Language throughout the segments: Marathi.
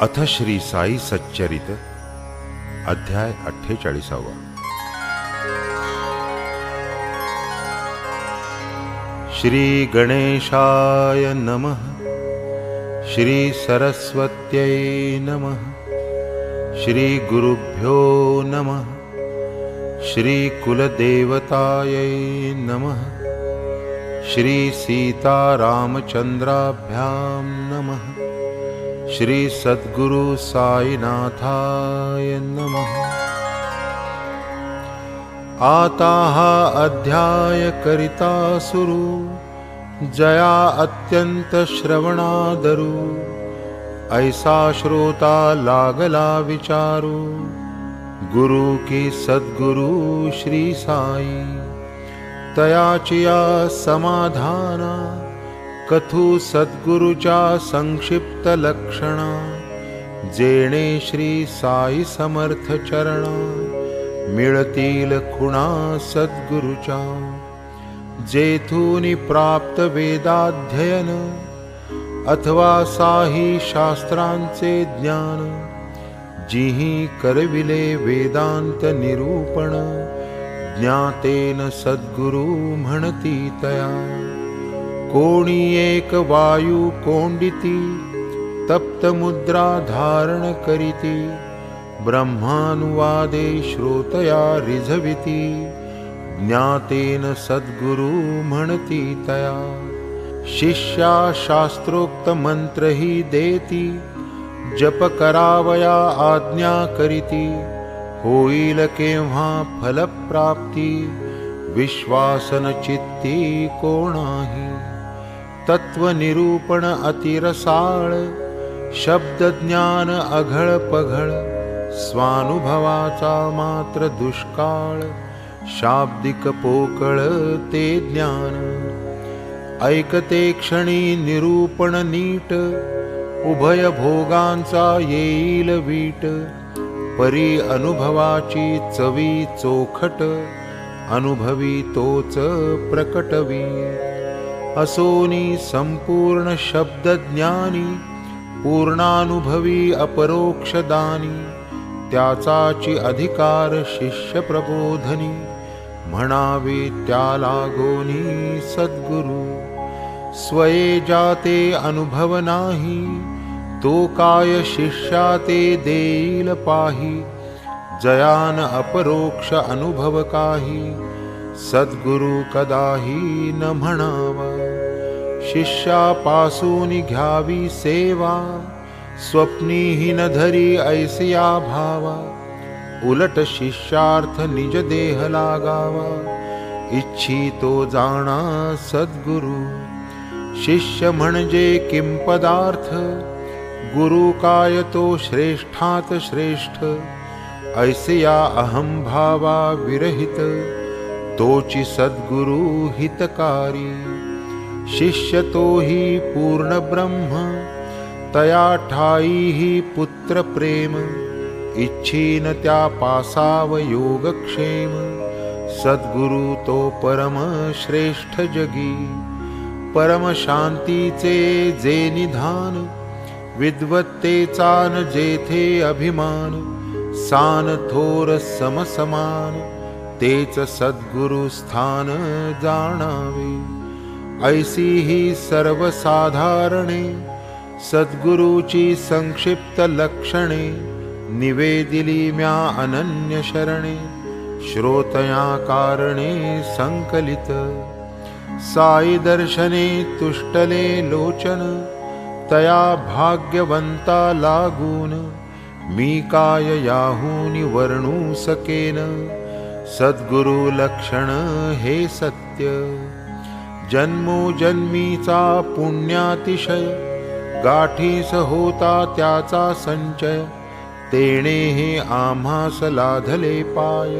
अथ श्री साई सच्चरित अध्याय 48। श्री गणेशाय नमः। श्री सरस्वत्यै नमः। श्री गुरुभ्यो नमः। श्री कुलदेवतायै नमः। श्री सीतारामचंद्राभ्यां नमः। श्री सद्गुरु साईनाथाय नमः। आताः अध्याय करिता सुरु, जया अत्यंत श्रवणादरु। ऐसा श्रोता लागला विचारू, गुरु की सद्गुरु श्री साई। तयाचिया समाधाना, कथू सद्गुरुच्या संक्षिप्त लक्षणा। जेणे श्री साई समर्थ चरणा, मिळतील खुणा सद्गुरुच्या। जेथूनि प्राप्त वेदाध्ययन, अथवा साही शास्त्रांचे ज्ञान। जिही करविले वेदांत निरूपण, ज्ञातेन सद्गुरु म्हणती तया। कोणी एक वायू कोंडिती, तप्त मुद्रा धारण करीती। ब्रह्मानुवादे श्रोतया रिझविती, ज्ञातेन सद्गुरु म्हणती तया। शिष्या शास्त्रोक्त मंत्रही देती, जप करावया आज्ञा करीती। होईल केव्हा फलप्राप्ती, विश्वासन चित्ती कोणाही। तत्वनिरूपण अतिरसाळ, शब्द ज्ञान अघळ पघळ। स्वानुभवाचा मात्र दुष्काळ, शाब्दिक पोकळ ते ज्ञान। ऐकते क्षणी निरूपण नीट, उभय भोगांचा येईल वीट। परी अनुभवाची चवी चोखट, अनुभवी तोच प्रकटवी। असोनी संपूर्ण शब्द ज्ञानी, पूर्णानुभवी अपरोक्षदानी। त्याचाची अधिकार शिष्य प्रबोधनी, म्हणावे त्याला गोनी सद्गुरु। स्वये जाते अनुभव नाही, तो काय शिष्या ते देईल पाही। जयान अपरोक्ष अनुभव काही, सद्गुरु कदाही न म्हणावा। शिष्यापासून घ्यावी सेवा, स्वप्नीही न धरी ऐसिया भावा। उलट शिष्यार्थ निज देह लागावा, इच्छितो जाणा सद्गुरु। शिष्य म्हणजे किं पदार्थ, गुरु काय तो श्रेष्ठात श्रेष्ठ। ऐसिया अहम भावा विरहित, तोची सद्गुरु हितकारी। शिष्य तोही पूर्ण ब्रह्म, तया ठाई ही पुत्र प्रेम। इच्छीन त्या पासाव योगक्षेम, सद्गुरु तो परम श्रेष्ठ जगी। परम शांतीचे जे निधान, विद्वत्तेचा न जेथे अभिमान। सान थोर समसमान, तेच सद्गुरु स्थान जाणावे। ऐसी ही सर्वसाधारणे, सद्गुरूची संक्षिप्त लक्षणे। निवेदिली म्या अनन्य शरणे, श्रोतया कारणे संकलित। साई दर्शने तुष्टले लोचन, तया भाग्यवंता लागून। मी काय याहूनि वर्णू सकेन, सद्गुरु लक्षण हे सत्य। जन्मोजन्मीचा पुण्यातिशय, गाठीस होता त्याचा संचय। तेणे हे आम्हास लाधले पाय,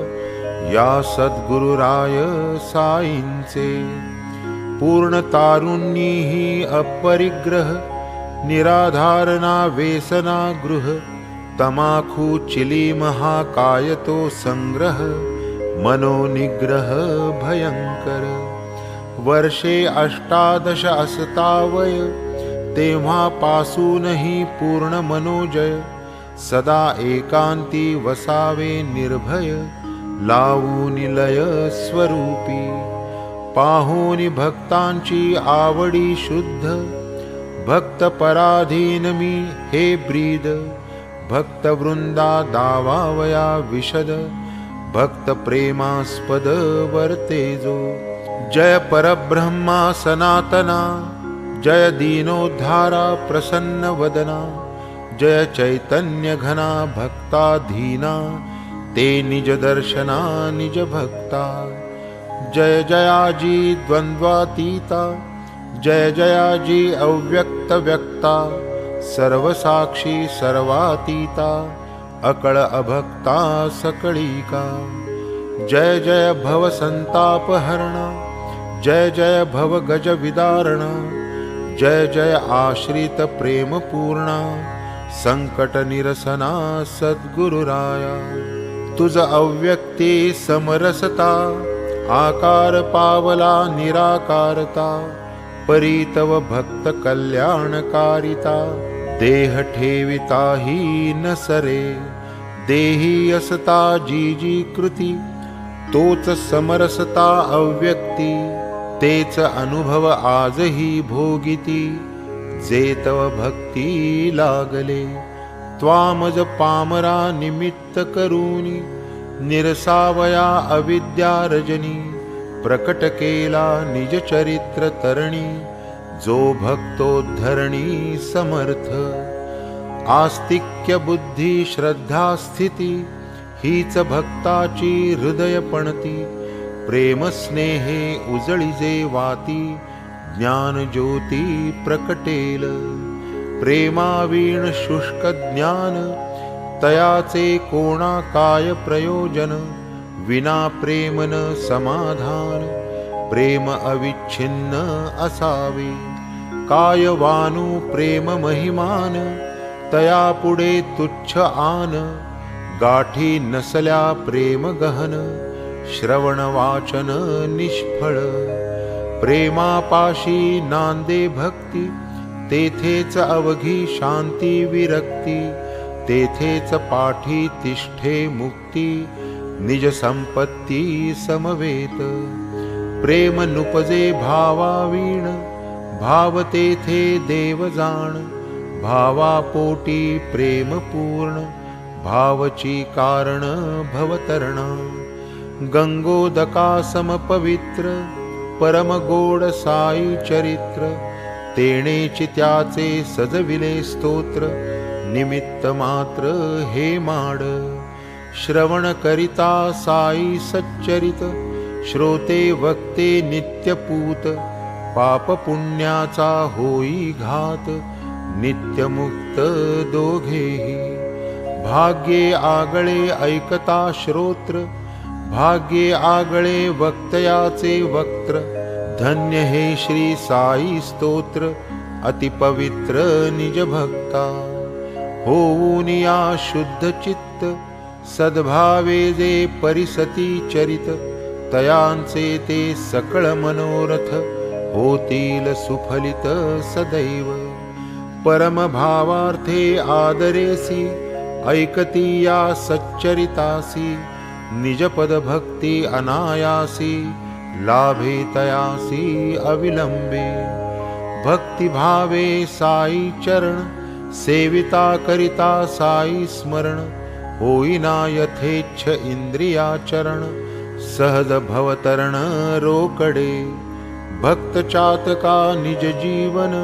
या सद्गुरुराय साईंचे। पूर्ण तारुण्यीही अपरिग्रह, निराधारणा वेसना गृह। तमाखू चिली महाकाय तो संग्रह, मनोनिग्रह भयंकर। वर्षे 18 असतावय, तेव्हापासूनही पूर्ण मनोजय सदा एकांती वसावे निर्भय लावूनि लय स्वरूपी पाहोनी भक्तांची आवडी शुद्ध भक्त पराधीन मी हे ब्रीद भक्त वृंदा दावावया विशद भक्त प्रेमास्पद वर्ते जो जय परब्रह्मा सनातना जय दीनोद्धारा प्रसन्न वदना जय चैतन्य घना भक्ताधीना ते निज दर्शना निज भक्ता जय जयाजी द्वंद्वातीता जय जयाजी अव्यक्त व्यक्ता सर्वसाक्षी सर्वातीता अकळ अभक्ता सकळीका जय जय भव संतापहरणा जय जय भव गज विदारणा जय जय आश्रित प्रेम पूर्णा संकट निरसना सद्गुरुराया तुझ अव्यक्ती समरसता आकार पावला निराकारता परीतव भक्त कल्याणकारिता देह ठेविता ही न सरे देही असता जी जी कृती तोच समरसता अव्यक्ती तेच अनुभव आजही भोगिती जेतव भक्ती लागले त्वामज पामरा निमित्त करूनी निरसावया अविद्या रजनी प्रकट केला निज चरित्र तरणी जो भक्तोद्धरणी समर्थ आस्तिक्य बुद्धी श्रद्धा स्थिती हीच भक्ताची हृदय पणती प्रेम स्नेहे उजळीजे वाती ज्ञान ज्योती प्रकटेल प्रेमावीण शुष्क ज्ञान तयाचे कोणा काय प्रयोजन विना प्रेमन समाधान प्रेम अविच्छिन्न असावे काय वानू प्रेम महिमान तया पुढे तुच्छ आन गाठी नसल्या प्रेम गहन श्रवण वाचन निष्फळ प्रेमापाशी नांदे भक्ती तेथेच अवघी शांती विरक्ती तेथेच पाठी तिष्ठे मुक्ती निज संपत्ती समवेत प्रेम नुपजे भावावीण भाव तेथे देव जाण भावापोटी प्रेम पूर्ण भावची कारण भवतरणा गंगोदका समपवित्र परम गोड साई चरित्र तेणेची त्याचे सजविले स्तोत्र निमित्त मात्र हे माड श्रवण करिता साई सच्चरित श्रोते वक्ते नित्यपूत पाप पुण्याचा होई घात नित्यमुक्त दोघेही भाग्ये आगळे ऐकता श्रोत्र भाग्ये आगळे वक्तयाचे वक्त्र धन्य हे श्री साई स्तोत्र अतिपवित्र निज भक्ता होऊन या शुद्ध चित्त सद्भावे जे परिसती चरित तयांचे ते सकळ मनोरथ होतील सुफलित सदैव परम भावार्थे आदरेसी ऐकती या सच्चरितासी निजपद भक्ती अनायासी लाभे तयासी अविलंबे भक्ति भावे साई चरण सेविता करिता साई स्मरण होईना यथेच्छ इंद्रियाचरण सहज भवतरण रोकडे भक्त चातका निज जीवन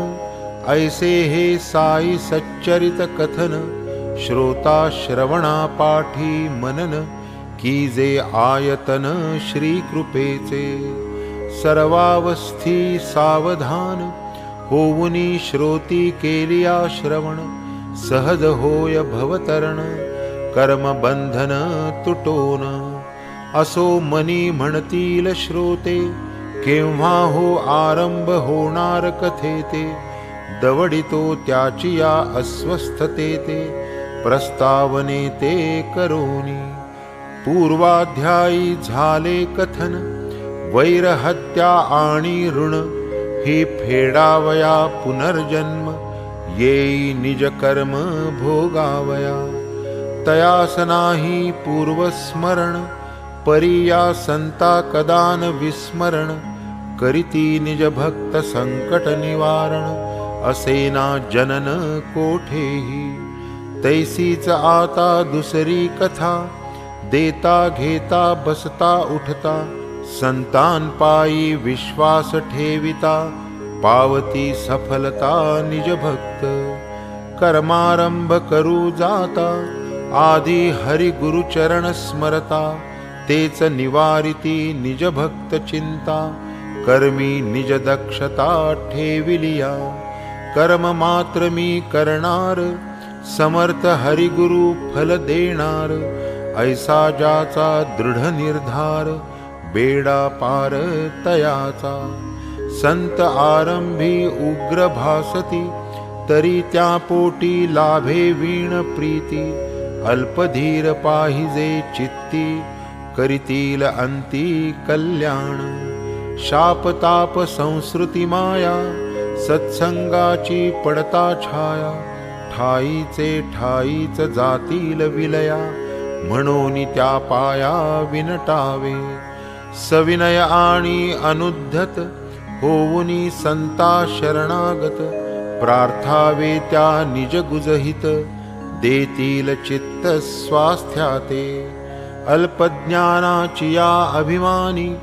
ऐसे हे साई सच्चरित कथन श्रोता श्रवणा पाठी मनन कीजे आयतन श्री कृपेचे सर्वावस्थी सावधान होऊनी श्रोती केलिया श्रवण सहज होय भवतरण कर्म बंधन तुटोन असो मनी म्हणतील श्रोते केव्हा हो आरंभ होणार कथेते दवडितो त्याची या अस्वस्थते ते प्रस्तावने ते करोनी पूर्वाध्यायी झाले कथन वैर हत्या आणि ऋण ही फेडावया पुनर्जन्म, येई निज कर्म भोगावया. तयास नाही पूर्वस्मरण, परी या संता कदान विस्मरण. करीती निज भक्त संकट निवारण, असेना जनन कोठेही. तैसीच आता दुसरी कथा, देता घेता बसता उठता. संतान पायी विश्वास ठेविता, पावती सफलता निज भक्त. कर्मारंभ करू जाता, आधी हरि गुरु चरण स्मरता. तेच निवारिती निज भक्त चिंता, कर्मी निज दक्षता ठेविलिया. कर्म मात्र मी करणार, समर्थ हरि गुरु फल देणार. ऐसा ज्याचा दृढ निर्धार, बेडा पार तयाचा. संत आरंभी उग्र भासती, तरी त्या पोटी लाभे वीण प्रीती. अल्पधीर पाहिजे चित्ती, करीतील अंती कल्याण. शाप ताप संस्कृती माया, सत्संगाची पडता छाया. ठाईचे ठाईच जातील विलया, म्हणून त्या पाया विनटावे. सविनय आणि अनुद्धत, होऊनी संता शरणागत. प्रार्थावे त्या निज गुजहित, देतील चित्त स्वास्थ्याते. अल्पज्ञानाची या अभिमानी,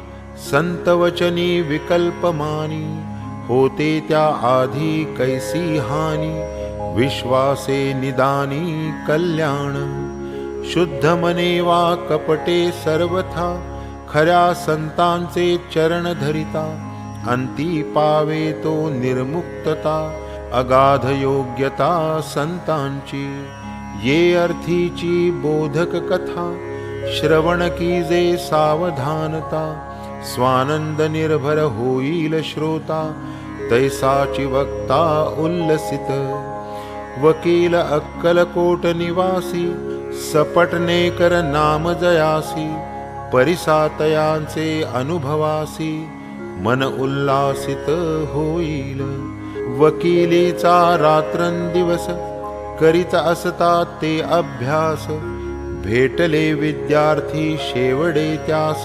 संतवचनी विकल्पमानी. होते त्या आधी कैसी हानी, विश्वासे निदानी कल्याण. शुद्ध मने वा कपटे सर्वथा, खऱ्या संतांचे चरण धरिता. अंती पावे तो निर्मुक्तता, अगाध योग्यता संतांची. ये अर्थीची बोधक कथा, श्रवण कीजे सावधानता. स्वानंद निर्भर होईल श्रोता, तैसाची वक्ता उल्लसित. वकील अक्कलकोट निवासी, सपटनेकर नाम जयासी. परिसातयांचे अनुभवासी, मन उल्लासित होईल. वकिलीचा रात्रंदिवस, करीत असता ते अभ्यास. भेटले विद्यार्थी शेवडे त्यास,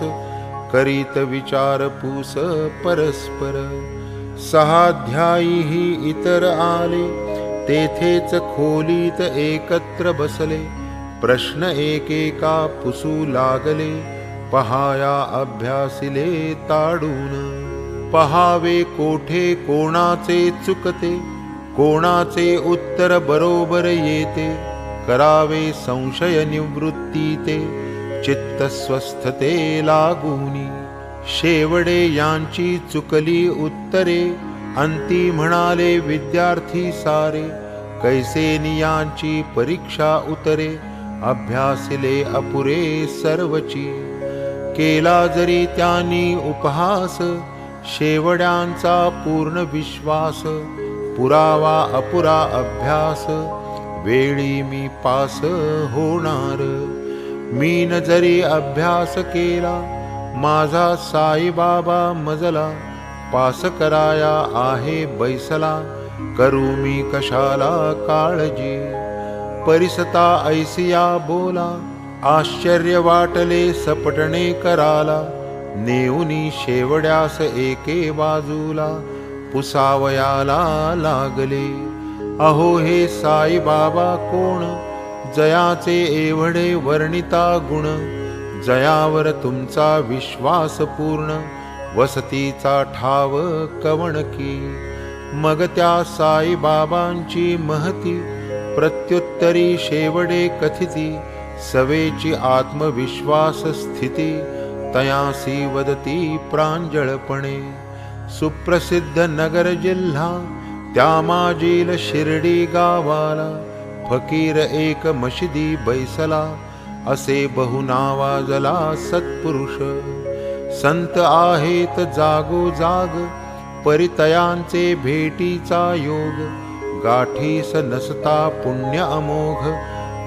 करीत विचारपूस परस्पर. सहाध्यायी ही इतर आले, तेथेच खोलीत एकत्र बसले. प्रश्न एकेका पुसू लागले, पहाया अभ्यासिले ताडून. पहावे कोठे कोणाचे चुकते, कोणाचे उत्तर बरोबर येते. करावे संशय निवृत्ती ते, चित्त स्वस्थते लागूनी. शेवडे यांची चुकली उत्तरे, अंती म्हणाले विद्यार्थी सारे. कैसे नियांची परीक्षा उतरे, अभ्यासिले अपुरे सर्वची. केला जरी त्यांनी उपहास, शेवड्यांचा पूर्ण विश्वास. पुरावा अपुरा अभ्यास, वेळी मी पास होणार. मीन जरी अभ्यास केला, माझा साईबाबा मजला. पास कराया आहे बैसला, करू मी कशाला काळजी. परिसता ऐसिया बोला, आश्चर्य वाटले सपटणे कराला. नेऊनी शेवड्यास एके बाजूला, पुसावयाला लागले. अहो हे साईबाबा कोण, जयाचे एवढे वर्णिता गुण. जयावर तुमचा विश्वास पूर्ण, वसतीचा ठाव कवणकी. मग त्या साईबाबांची महती, प्रत्युत्तरी शेवडे कथिती. सवेची आत्मविश्वास स्थिती, तयासी वदती प्रांजळपणे. सुप्रसिद्ध नगर जिल्हा, त्या माजील शिर्डी गावाला. फकीर एक मशिदी बैसला, असे बहु नावाजला सत्पुरुष. संत आहेत जागोजाग, परितयांचे भेटीचा योग. गाठीस नसता पुण्य अमोघ,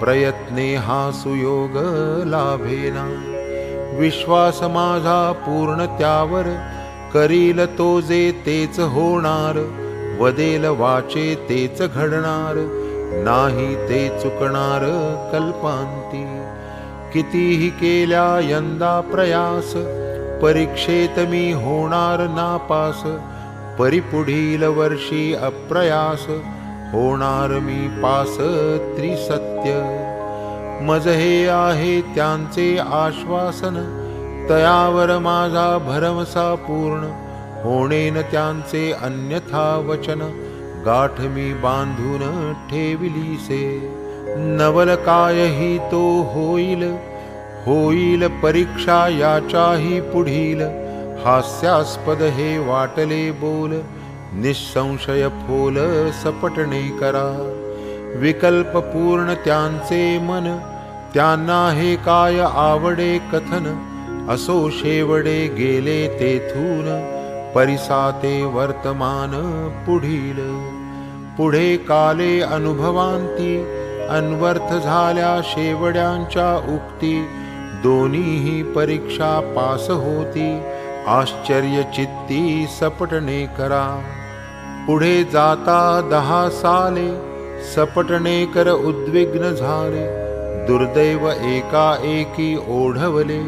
प्रयत्ने हा सुयोग लाभेना. विश्वास माझा पूर्ण त्यावर, करील तो जे तेच होणार, वदेल वाचे तेच घडणार, नाही ते चुकणार कल्पांती. कितीही केल्या यंदा प्रयास, परीक्षेत मी होणार नापास, परिपुढील वर्षी अप्रयास, होणार मी पास त्रिसत्य. मज हे आहे त्यांचे आश्वासन, तयावर माझा भरवसा पूर्ण, होणेन त्यांचे अन्यथा वचन, गाठ मी बांधून ठेविलीसे. नवल कायही तो होईल, होईल परीक्षा याच्याही पुढील, हास्यास्पद हे वाटले बोल, निसंशय फोल सपटणे करा. विकल्प पूर्ण त्यांचे मन, त्यांना हे काय आवडे कथन, असो शेवडे गेले तेथून, परिसाते वर्तमान पुढील. पुढे काले अनुभवांती, अन्वर्थ झाल्या शेवड्यांच्या उक्ती, दोन्हीही परीक्षा पास होती, आश्चर्य चित्ती सपटणे करा. पुढे जाता 10 साले, सपटणे कर उद्विग्न झाले, दुर्दैव एकाएकी ओढवले,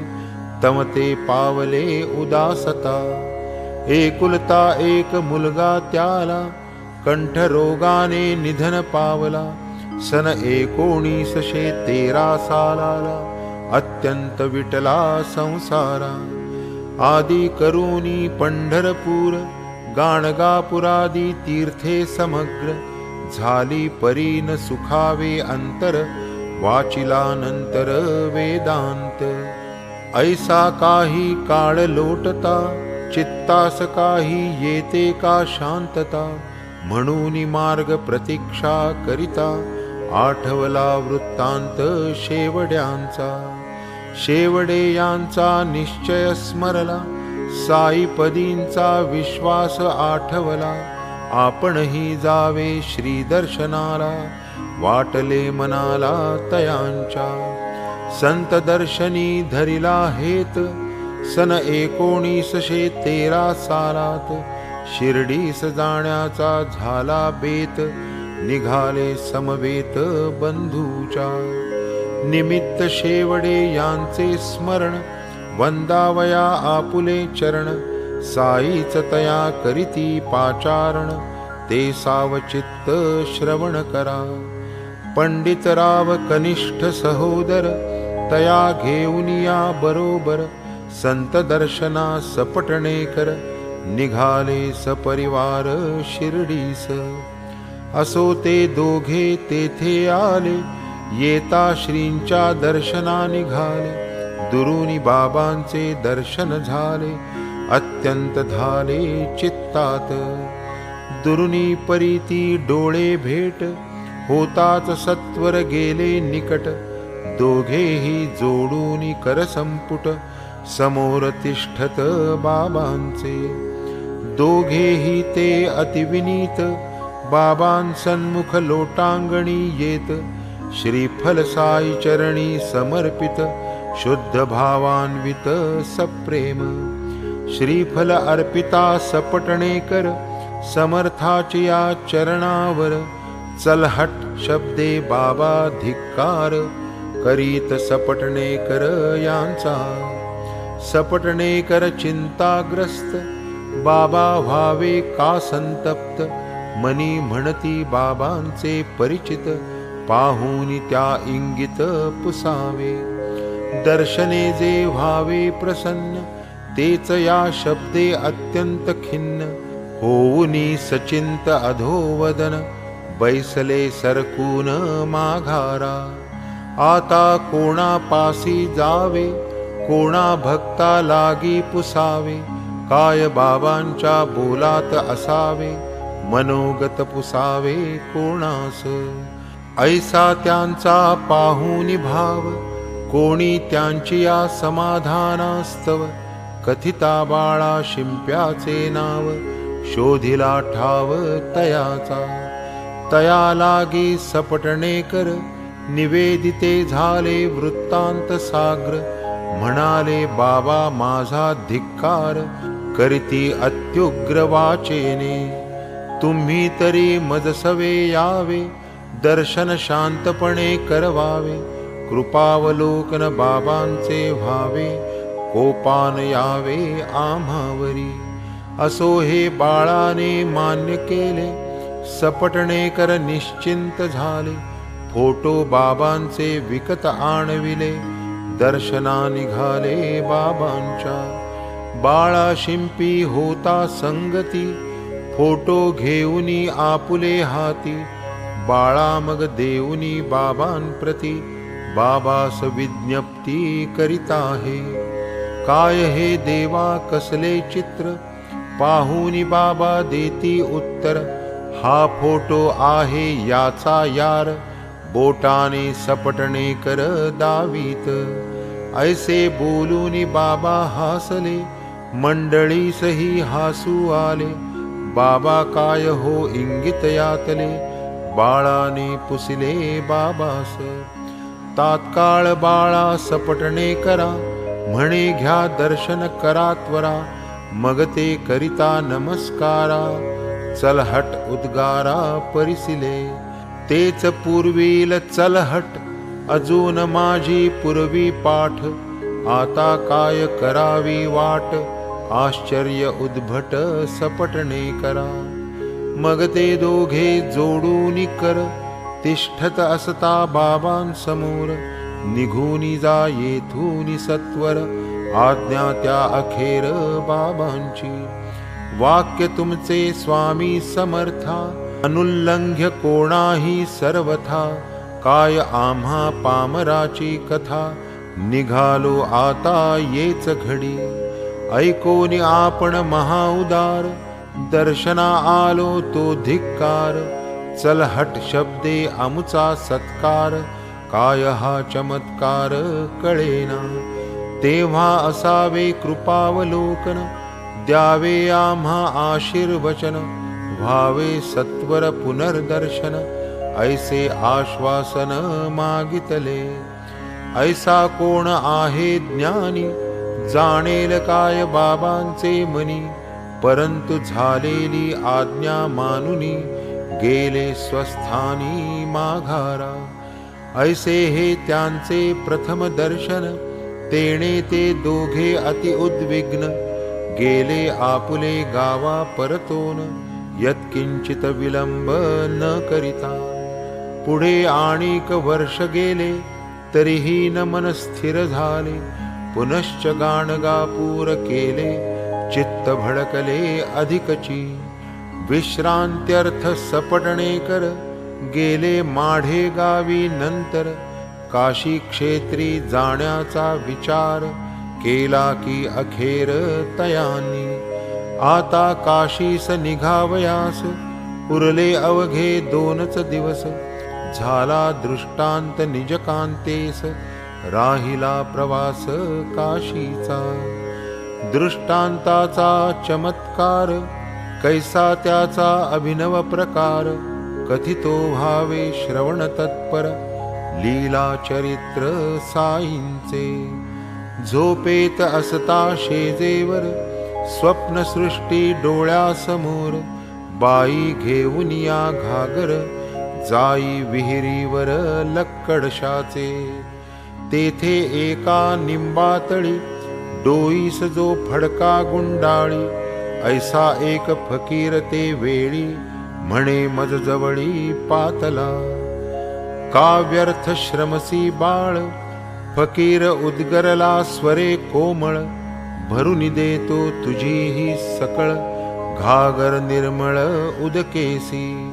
तमते पावले उदासता. एकुलता एक मुलगा त्याला, कंठरोगाने निधन पावला, सन 1913 सालाला, अत्यंत विटला संसारा. आदी करुणी पंढरपूर, गाणगापुरादी तीर्थे समग्र, झाली परीन सुखावे अंतर, वाचिला नंतर वेदांत. ऐसा काही काळ लोटता, चित्तास काही येते का शांतता, म्हणून मार्ग प्रतीक्षा करिता, आठवला वृत्तांत शेवड्यांचा. शेवडे यांचा निश्चय स्मरला, साईपदींचा विश्वास आठवला, आपणही जावे श्री दर्शनाला, वाटले मनाला तयांच्या. संत दर्शनी धरिला हेत, सन 1913 सालात, शिर्डीस जाण्याचा झाला बेत, निघाले समवेत बंधूच्या. निमित्त शेवडे यांचे स्मरण, वंदावया आपुले चरण, साईच तया करीती पाचारण, ते सावचित्त श्रवण करा. पंडितराव कनिष्ठ सहोदर, तया घेऊन या बरोबर, संत दर्शना सपटणे कर, निघाले सपरिवार शिर्डीस. असो ते दोघे तेथे आले, येता श्रींच्या दर्शना निघाले, दुरुनी बाबांचे दर्शन झाले, अत्यंत झाले चित्तात. दुरुनी परीती डोळे भेट, होताच सत्वर गेले निकट, दोघेही जोडून कर संपुट, समोर तिष्ठत बाबांचे. दोघेही ते अतिविनीत, बाबांसन्मुख लोटांगणी येत, श्रीफल साई चरणी समर्पित, शुद्ध भावान्वित सप्रेम. श्रीफल अर्पिता सपटणे कर, समर्थाचिया चरणावर, चलहट शब्दे बाबा धिक्कार, करीत सपटणे कर यांचा. सपटणे कर चिंताग्रस्त, बाबा व्हावे का संतप्त, मनी म्हणती बाबांचे परिचित, पाहून त्या इंगित पुसावे. दर्शने जे व्हावे प्रसन्न, तेच या शब्दे अत्यंत खिन्न, होऊनी सचिंत अधोवदन, बैसले सरकून माघारा. आता कोणापासी जावे, कोणा भक्ता लागी पुसावे, काय बाबांच्या बोलात असावे, मनोगत पुसावे कोणास. ऐसा त्यांचा पाहुनी भाव, कोणी त्यांची या समाधानास्तव, कथिता बाळा शिंप्याचे नाव, शोधिला ठाव तयाचा. तया लागी सपटणे कर, निवेदिते झाले वृत्तांत साग्र, म्हणाले बाबा माझा धिक्कार, करीती अत्युग्र वाचेने. तुम्ही तरी मजसवे यावे, दर्शन शांतपणे करवावे. कृपावलोकन बाबांचे व्हावे, कोपान यावे आम्हावरी. असो हे बाळाने मान्य केले, सपटणे कर निश्चिंत झाले. फोटो बाबांचे विकत आणविले, दर्शना निघाले बाबांच्या. बाळा शिंपी होता संगती, फोटो घेऊनी आपुले हाती. बाळा मग देऊनी बाबांप्रती, बाबास विज्ञप्ती करीत आहे. काय हे देवा कसले चित्र, पाहुनी बाबा देती उत्तर. हा फोटो आहे याचा यार, बोटाने सपटणे कर दावीत. ऐसे बोलूनी बाबा हासले, मंडळीसही हासू आले. बाबा काय हो इंगित यातले, बाळाने पुसले बाबास. तात्काळ बाळा सपटणे करा, म्हणे घ्या दर्शन करा त्वरा. मग ते करिता नमस्कारा, चलहट उद्गारा परिसिले. तेच पूर्वील चलहट, अजून माझी पूर्वी पाठ. आता काय करावी वाट, आश्चर्य उद्भट सपटणे करा. मग ते दोघे जोडून कर, तिष्ठत असता बाबांसमोर. निघूनी जा येथून सत्वर, आज्ञा त्या अखेर बाबांची. वाक्य तुमचे स्वामी समर्था, अनुल्लंघ्य कोणाही सर्वथा. काय आम्हा पामराची कथा, निघालो आता येच घडी. ऐकोनी आपण महाउदार, दर्शना आलो तो धिक्कार. चलहट शब्दे आमुचा सत्कार, काय हा चमत्कार कळेना. तेव्हा असावे कृपावलोकन, द्यावे आम्हा आशीर्वचन. व्हावे सत्वर पुनर्दर्शन, ऐसे आश्वासन मागितले. ऐसा कोण आहे ज्ञानी, जाणेल काय बाबांचे मनी. परंतु झालेली आज्ञा मानुनी, गेले स्वस्थानी माघारा. ऐसे हे त्यांचे प्रथम दर्शन, तेणे ते दोघे अति उद्विग्न. गेले आपुले गावा परतोन, यत्किंचित विलंब न करिता. पुढे आणिक वर्ष गेले, तरीही न मन स्थिर झाले. पुनश्च गाणगापूर केले, चित्त भडकले अधिकची. विश्रांत्यर्थ सपटणे कर, गेले माढे गावी नंतर. काशी क्षेत्री जाण्याचा विचार, केला की अखेर तयांनी. आता काशीस निघावयास, उरले अवघे 2च दिवस. झाला दृष्टांत निजकांतेस, राहिला प्रवास काशीचा. दृष्टांताचा चमत्कार, कैसा त्याचा अभिनव प्रकार. कथितो भावे श्रवण तत्पर, लीला चरित्र साईंचे. झोपेत असता शेजेवर, स्वप्नसृष्टी डोळ्यासमोर. बाई घेऊन या घागर, जाई विहिरीवर लक्कडशाचे. तेथे एका निंबातळी, डोईस जो फडका गुंडाळी. ऐसा एक फकीर ते वेळी, म्हणे मज जवळी पातला. का व्यर्थ श्रमसी बाळ, फकीर उद्गरला स्वरे कोमळ. भरून देतो तुझी ही सकळ, घागर निर्मळ उदकेसी.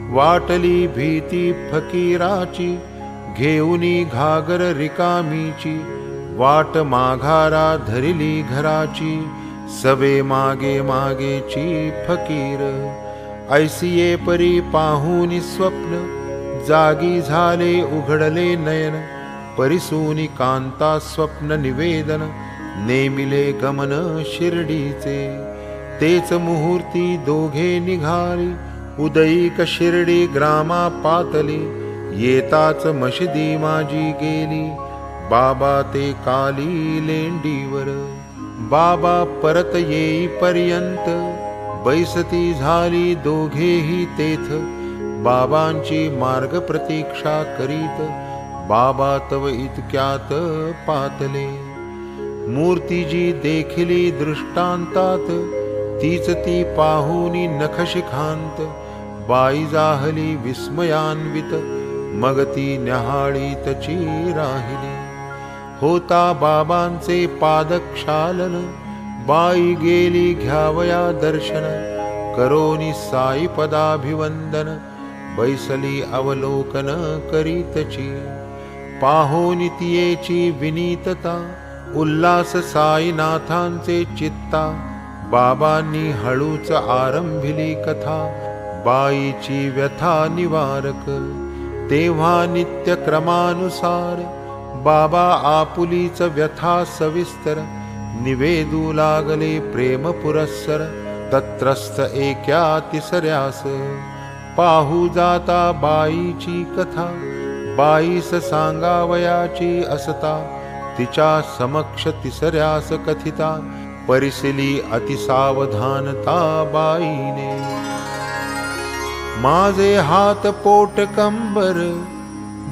वाटली भीती फकीराची, घेऊनी घागर रिकामीची. वाट माघारा धरिली घराची, सबे मागे मागेची फकीर. ऐसिये परी पाहुनी स्वप्न, जागी झाले उघडले नयन. परिसूनी कांता स्वप्न निवेदन, नेमिले गमन शिर्डीचे. तेच मुहूर्ती दोघे निघाली, उदयिक शिर्डी ग्रामा पातली. येताच मशिदी माझी गेली, बाबा ते काली लेंडीवर. बाबा परत येईपर्यंत बैसती झाली दोघेही तेथ. बाबांची मार्ग प्रतीक्षा करीत बाबा तव इतक्यात पातले. मूर्ती जी देखिली दृष्टांतात तीच ती पाहुनी नखशिखांत. बाई जाहली विस्मयान्वित मग ती न्याहाळीतची राहिली. होता बाबांचे पादक्षालन बाई गेली घ्यावया दर्शन. करोनी साई पदाभिवंदन बैसली अवलोकन करीतची. पाहोनी तियेची विनीतता उल्हास साईनाथांचे चित्ता. बाबांनी हळूच आरंभिली कथा बाईची व्यथा निवारक. तेव्हा नित्य क्रमानुसार बाबा आपुलीच व्यथा सविस्तर निवेदू लागले प्रेम पुरस्सर. तत्रस्थ एक्या तिसऱ्यास पाहू जाता बाईची कथा. बाईस सांगावयाची असता तिच्या समक्ष तिसऱ्यास कथिता. परिसिली अतिसावधानता बाईने. माझे हात पोट कंबर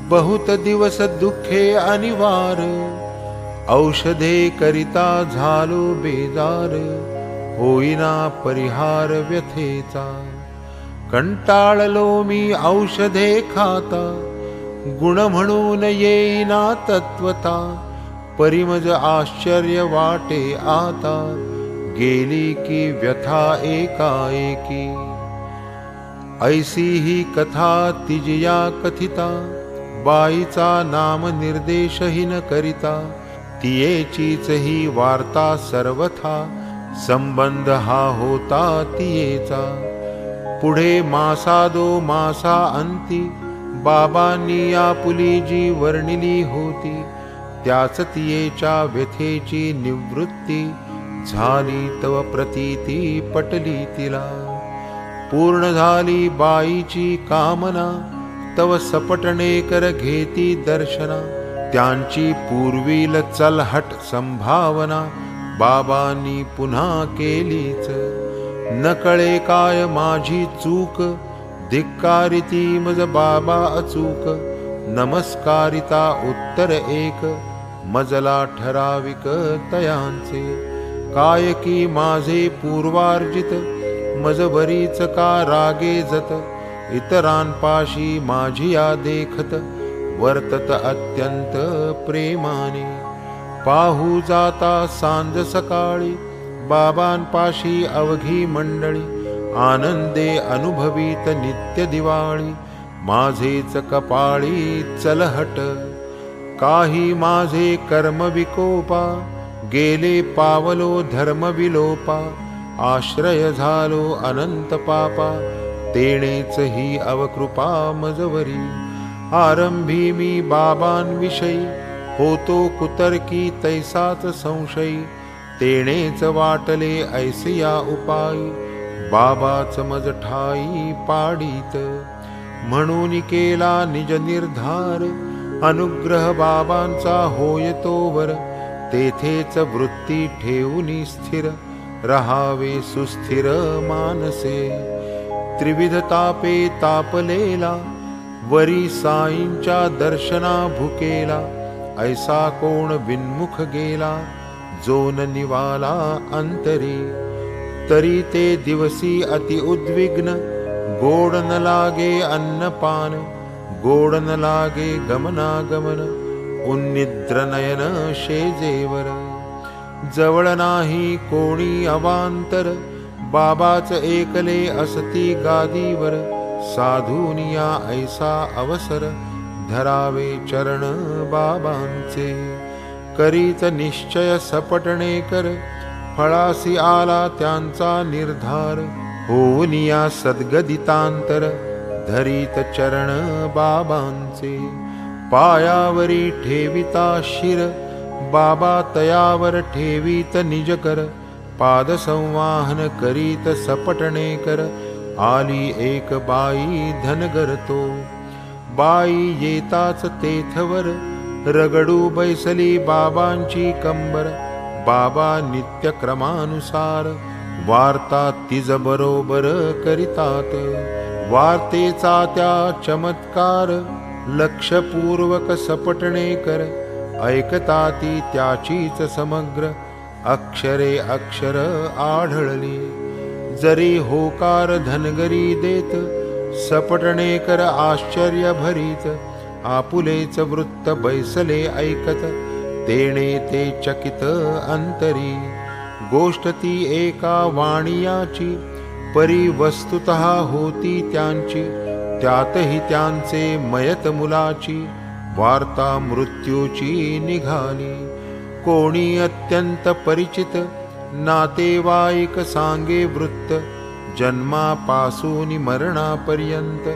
बहुत दिवस दुःखे अनिवार. औषधे करिता झालो बेजार होईना परिहार व्यथेचा. कंटाळलो मी औषधे खाता गुण म्हणून येईना तत्वता. परिमज आश्चर्य वाटे आता गेली की व्यथा एकाएकी. ऐसी ही कथा तिजिया कथिता बाईचा नाम निर्देशहीन करिता. तियेचीच ही वार्ता सर्वथा संबंध हा होता तियेचा. पुढे मासादो मासा अंती बाबांनी आपुली जी वर्णिली होती. त्याच तियेच्या व्यथेची निवृत्ती झाली तव प्रतीती पटली तिला. पूर्ण झाली बाईची कामना तव सपटणे कर घेती दर्शना. त्यांची पूर्वील चलहट संभावना बाबांनी पुन्हा केलीच. नकळे काय माझी चूक धिक्कारिती मज बाबा अचूक. नमस्कारिता उत्तर एक मजला ठराविक तयांचे. काय की माझे पूर्वार्जित मज बरीच का रागे जत. इतरांपाशी माझी या देखत वर्तत अत्यंत प्रेमाने. पाहू जाता सांज सकाळी बाबांपाशी अवघी मंडळी. आनंदे अनुभवीत नित्य दिवाळी माझेच कपाळी चलहट. काही माझे कर्म विकोपा गेले पावलो धर्म विलोपा. आश्रय झालो अनंत पापा तेणेच ही अवकृपा मजवरी. आरंभी मी बाबांविषयी होतो कुतर्की तैसाच संशयी. तेणेच वाटले ऐसिया उपायी बाबाच मज ठाई पाडीत. म्हणून केला निज निर्धार अनुग्रह बाबांचा होय तोवर. तेथेच वृत्ती ठेवूनी स्थिर रहावे सुस्थिर मानसे. त्रिविध तापे तापलेला वरी साईंच्या दर्शना भुकेला. ऐसा कोण विन्मुख गेला जो न निवाला अंतरी. तरी ते दिवसी अति उद्विग्न गोड न लागे अन्नपान. गोड न लागे गमनागमन उन्निद्र नयन शेजेवर. जवळ नाही कोणी अवांतर बाबाच एकले असती गादीवर. साधुनिया ऐसा अवसर धरावे चरण बाबांचे. करीत निश्चय सपटणे कर फळासी आला त्यांचा निर्धार. होऊनिया सद्गदितांतर धरीत चरण बाबांचे. पायावरी ठेविता शिर बाबा तयावर ठेवीत निजकर. पादसंवाहन करीत सपटणे कर आली एक बाई धनगर तो. बाई येताच तेथवर रगडू बैसली बाबांची कंबर. बाबा नित्यक्रमानुसार वार्ता तिज बरोबर करीतात. वार्तेचा त्या चमत्कार लक्षपूर्वक सपटणे कर. ऐकता ती त्याचीच समग्र अक्षरे अक्षर आढळली. जरी होकार धनगरी देत सपटणे कर आश्चर्य भरीत. आपुलेच वृत्त बैसले ऐकत तेणे ते चकित अंतरी. गोष्ट ती एका वाणियाची परी वस्तुतः होती त्यांची. त्यातही त्यांचे मयत मुलाची वार्ता मृत्यूची निघाली. कोणी अत्यंत परिचित नातेवाईक सांगे वृत्त. जन्मापासून मरणापर्यंत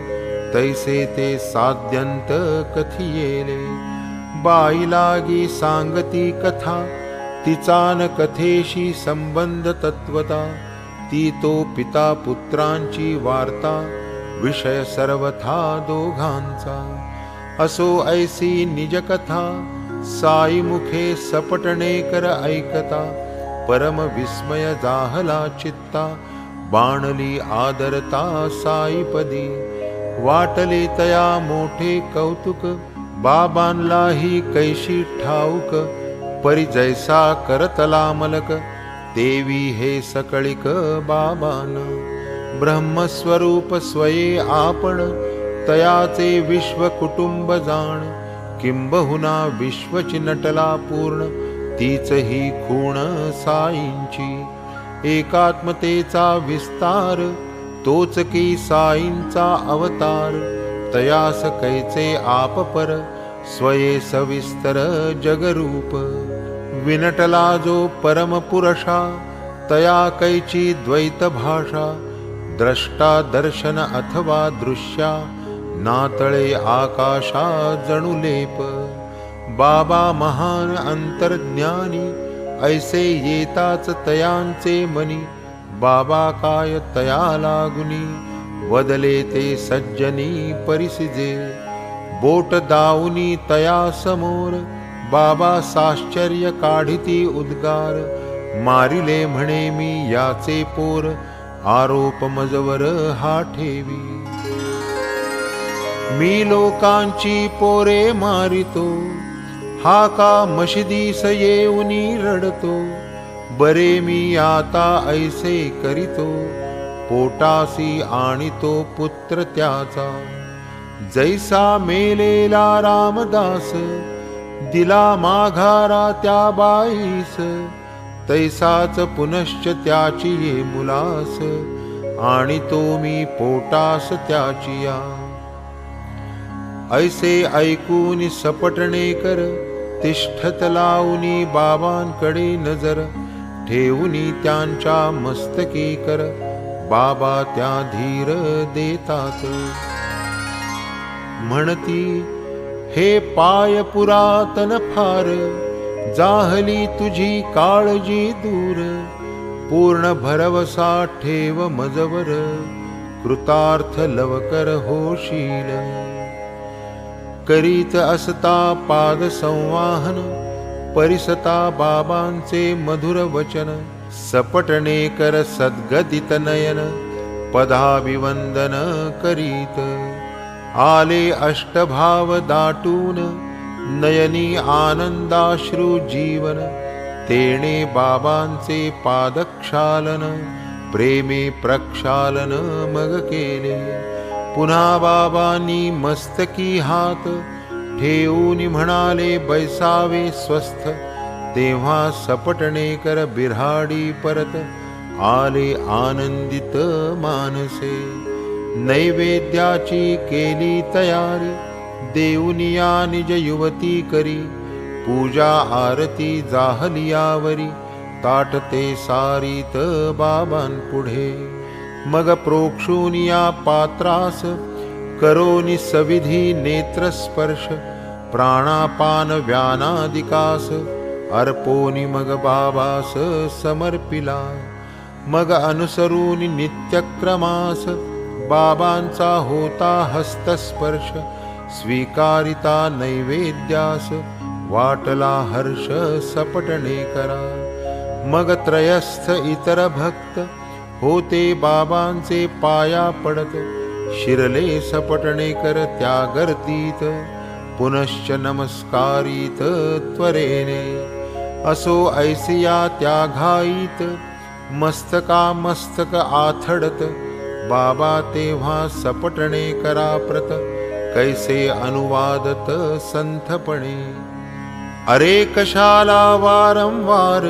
तैसे ते साध्यंत कथियेले. बाई लागी सांगती कथा तिचा न कथेशी संबंध तत्वता. ती तो पिता पुत्रांची वार्ता विषय सर्वथा दोघांचा. असो ऐसी निज कथा साई मुखे सपटणे कर ऐकता. परम विस्मय जाहला चित्ता बाणली आदरता साईपदी. वाटले तया मोठे कौतुक बाबांलाही कैशी ठाऊक. परी जैसा करतला मलक देवी हे सकळिक बाबान. ब्रह्मस्वरूप स्वये आपण तयाचे विश्व कुटुंब जाण. किंबहुना विश्वची नटला पूर्ण तीच ही खूण साईंची. एकात्मतेचा विस्तार तोच की साईंचा अवतार. तयास कैचे आपपर स्वये सविस्तर जगरूप. विनटला जो परमपुरुषा तया कैची द्वैत भाषा. द्रष्टा दर्शन अथवा दृश्या नातळे आकाशा जणू लेप. बाबा महान अंतर्ज्ञानी ऐसे येताच तयांचे मनी. बाबा काय तया लागुनी वदले ते सज्जनी परिसिजे. बोट दाऊनी तया समोर बाबा साश्चर्य काढिती उद्गार. मारिले म्हणे मी याचे पोर आरोप मजवर हा ठेवी. मी लोकांची पोरे मारितो हा का मशिदीस येऊनी रडतो. बरे मी आता ऐसे करीतो पोटासी आणितो पुत्र त्याचा. जैसा मेलेला रामदास दिला माघारा त्या बाईस. तैसाच पुनश्च त्याची ये मुलास आणितो मी पोटास त्याचिया. ऐसे ऐकून सपटणे कर तिष्ठत लावूनी बाबांकडे नजर. ठेवूनी त्यांच्या मस्तकी कर बाबा त्या धीर देतात. म्हणती हे पाय पुरातन फार जाहली तुझी काळजी दूर. पूर्ण भरवसा ठेव मजवर कृतार्थ लवकर होशील. करीत असता पाद संवाहन परिसता बाबांचे मधुर वचन. सपटणे कर सद्गदित नयन पदाभिवंदन करीत. आले अष्टभाव दाटून नयनी आनंदाश्रू जीवन. तेणे बाबांचे पादक्षालन प्रेमे प्रक्षालन मग केले. पुन्हा बाबांनी मस्तकी हात ठेवून म्हणाले बैसावे स्वस्थ. तेव्हा सपटणे कर बिऱ्हाडी परत आले आनंदित मानसे. नैवेद्याची केली तयारी देऊनिया निज युवती करी. पूजा आरती जाहलियावरी ताटते सारीत बाबांपुढे. मग प्रोक्षुनिया पात्रास करोनी सविधी नेत्रस्पर्श. प्राणापान व्यानादिकास अर्पोनी मग बाबास समर्पिला. मग अनुसरून नित्यक्रमास बाबांचा होता हस्तस्पर्श. स्वीकारिता नैवेद्यास वाटला हर्ष सपटणे करा. मग त्रयस्थ इतर भक्त होते बाबांचे पाया पडत. शिरले सपटणे कर त्या गर्दीत, पुनश्च नमस्कारित त्वरेने. असो ऐसिया त्या घाईत, मस्तका मस्तक आथडत. बाबा तेव्हा सपटणे कराप्रत, कैसे अनुवादत संथपणे. अरे कशाला वारंवार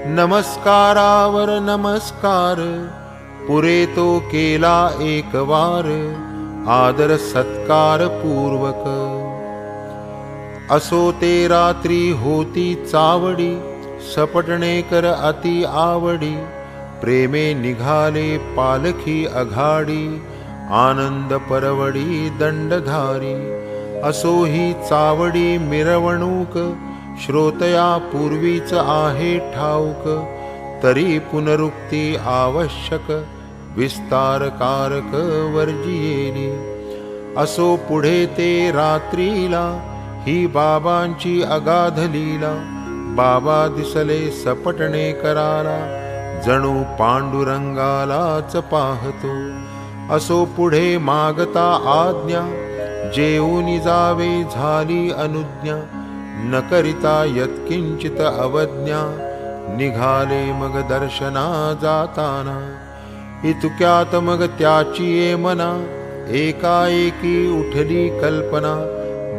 नमस्कारावर नमस्कार, पुरे तो केला एक वार आदर सत्कार पूर्वक. असो ते रात्री होती चावडी, सपटणेकर अति आवडी. प्रेमे निघाले पालखी आघाडी, आनंद परवडी दंडधारी. असो ही चावडी मिरवणूक, श्रोतया पूर्वीच आहे ठाऊक. तरी पुनरुक्ती आवश्यक, विस्तारकारक वर्जियेली. असो पुढे ते रात्रीला, ही बाबांची अगाध लीला. बाबा दिसले सपटणे कराला, जणू पांडुरंगालाच पाहतो. असो पुढे मागता आज्ञा, जेऊनी जावे झाली अनुज्ञा. न करिता यत्किंचित अवज्ञा, निघाले मग दर्शना जाताना. इतक्यात मग त्याची ये मना, एकाएकी उठली कल्पना.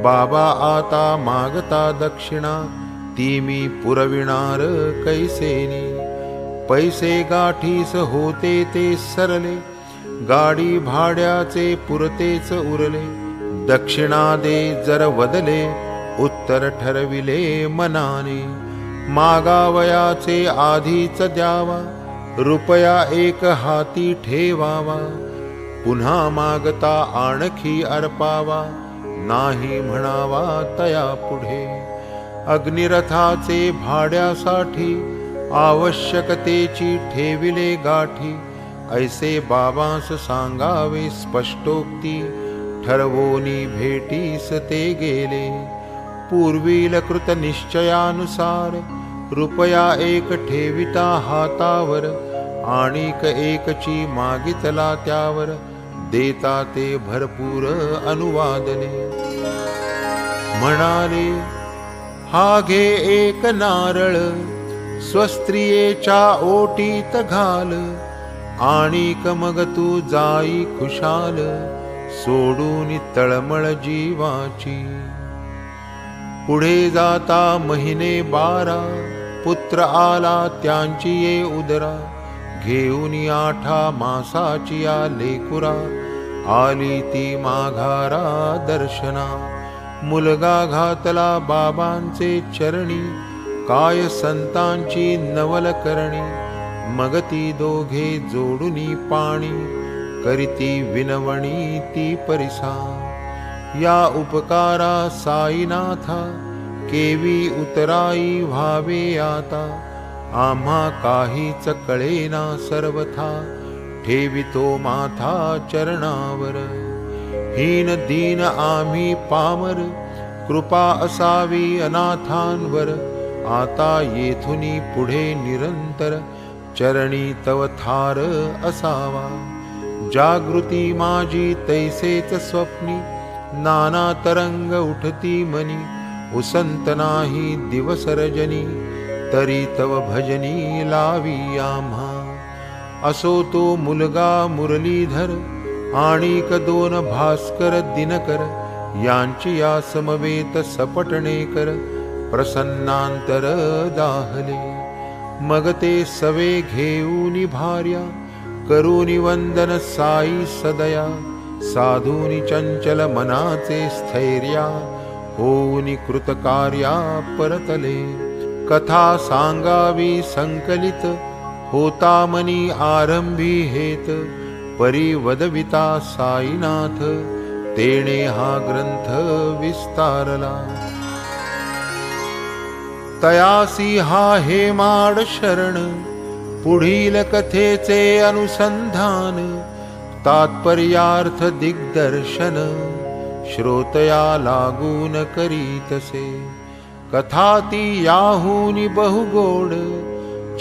बाबा आता मागता दक्षिणा, ती मी पुरविणार कैसेनी. पैसे गाठीस होते ते सरले, गाडी भाड्याचे पुरतेच उरले. दक्षिणा दे जर वदले, उत्तर ठरविले मनाने. मागावयाचे आधीच द्यावा, रुपया एक हाती ठेवावा. पुन्हा मागता आणखी अर्पावा, नाही म्हणावा तया पुढे. अग्निरथाचे भाड्यासाठी, आवश्यकतेची ठेविले गाठी. ऐसे बाबांस सांगावे स्पष्टोक्ती, ठरवोनी भेटीस ते गेले. पूर्वील कृत निश्चयानुसार, रुपया एक ठेविता हातावर. आणिक एकची मागितला त्यावर, देता ते भरपूर अनुवादले. म्हणाले हा घे एक नारळ, स्वस्त्रियेच्या ओटीत घाल. आणिक मग तू जाई खुशाल, सोडून तळमळ जीवाची. पुढे जाता महिने 12, पुत्र आला त्यांची ये उदरा. घेऊन 8 मासाची या लेकुरा, आली ती माघारा दर्शना. मुलगा घातला बाबांचे चरणी, काय संतांची नवल करणी. मग ती दोघे जोडुनी पाणी, करीती विनवणी ती परिसा. या उपकारा साईनाथा, केवी उतराई व्हावे आता. आम्हा काहीच कळेना सर्वथा, ठेवितो माथा चरणावर. हीन दीन आम्ही पामर, कृपा असावी अनाथांवर. आता येथुनी पुढे निरंतर, चरणी तव थार असावा. जागृती माझी तैसेच स्वप्नी, नाना तरंग उठती मनी. उसंत नाही दिवस रजनी, तरी तव भजनी लावी आम्हा. असो तो मुलगा मुरलीधर, आणिक 2 भास्कर दिनकर. यांची या समवेत सपटणेकर, प्रसन्नांतर दाहले. मग ते सवे घेऊनी भार्या, करूनी वंदन साई सदया. साधूनी चंचल मनाचे स्थैर्या, होऊनी कृतकार्या परतले. कथा सांगावी संकलित, होता मनी आरंभी हेत. परी वदविता साईनाथ, तेणे हा ग्रंथ विस्तारला. तयासी हा हेमाड शरण, पुढील कथेचे अनुसंधान. तात्पर्यार्थ दिग्दर्शन, श्रोतया लागून करीतसे. कथा ती याहूनी बहुगोड,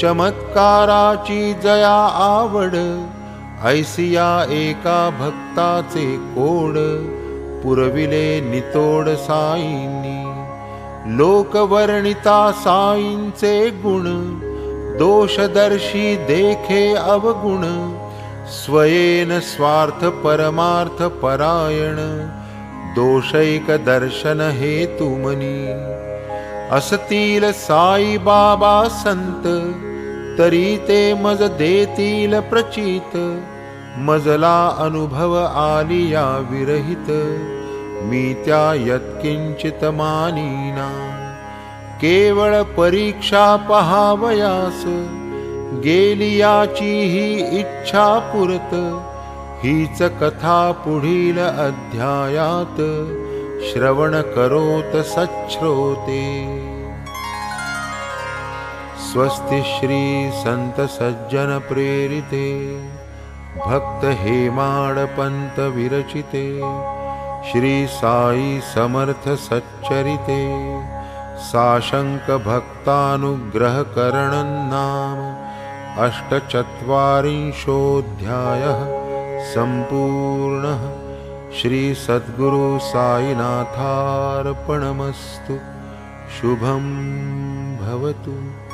चमत्काराची जया आवड, ऐसिया एका भक्ताचे कोड, पुरविले नितोड साईंनी. लोकवर्णिता साईंचे गुण, दोषदर्शी देखे अवगुण. स्वयेन स्वार्थ परमार्थ परायण, दोषैक दर्शन हेतुमनी. असतील साई बाबा संत, तरी ते मज देतील प्रचित. मजला अनुभव आलिया विरहित, मी त्या यत्किंचित मानिना. केवळ परीक्षा पहावयास, गेली याची ही इच्छा पुरत. हीच कथा पुढील अध्यायात, श्रवण करोत सच्छ्रोते. स्वस्ति श्री संत सज्जन प्रेरिते, भक्त हेमाड पंत विरचिते. श्री साई समर्थ सच्चरिते, साशंक भक्तानुग्रह करणं नाम अष्टचत्वारिंशोऽध्यायः सम्पूर्णः. श्री सद्गुरु साईनाथार्पणमस्तु. शुभं भवतु.